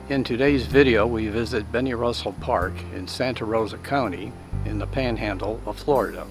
In today's video, we visit Benny Russell Park in Santa Rosa County in the Panhandle of Florida.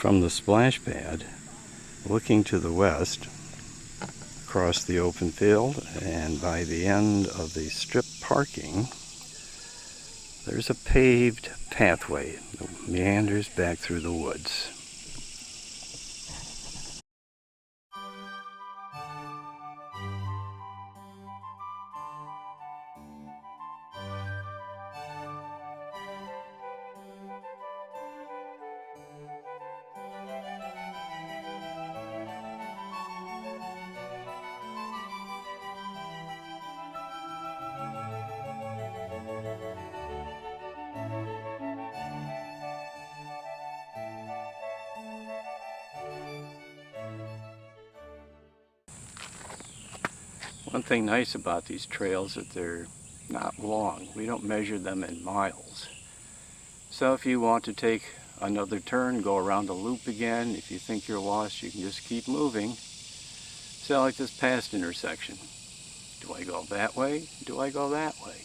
From the splash pad, looking to the west, across the open field, and by the end of the strip parking, there's a paved pathway that meanders back through the woods. One thing nice about these trails is that they're not long. We don't measure them in miles. So if you want to take another turn, go around the loop again, if you think you're lost, you can just keep moving. So like this past intersection. Do I go that way? Do I go that way?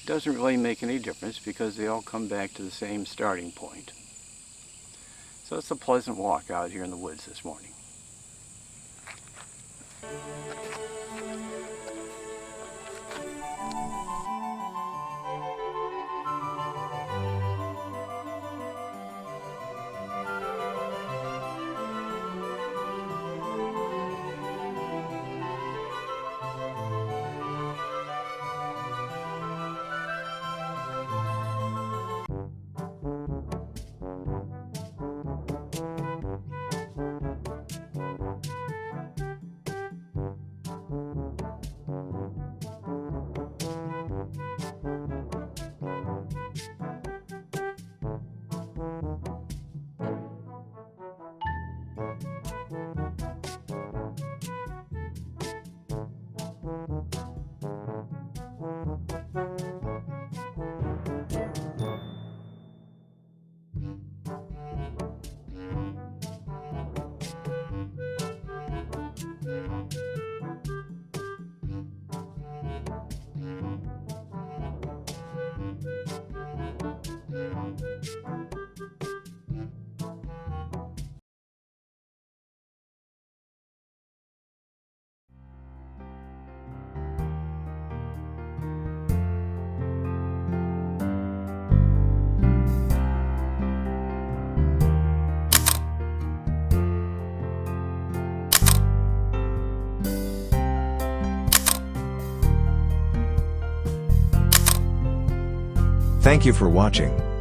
It doesn't really make any difference because they all come back to the same starting point. So it's a pleasant walk out here in the woods this morning. Thank you for watching.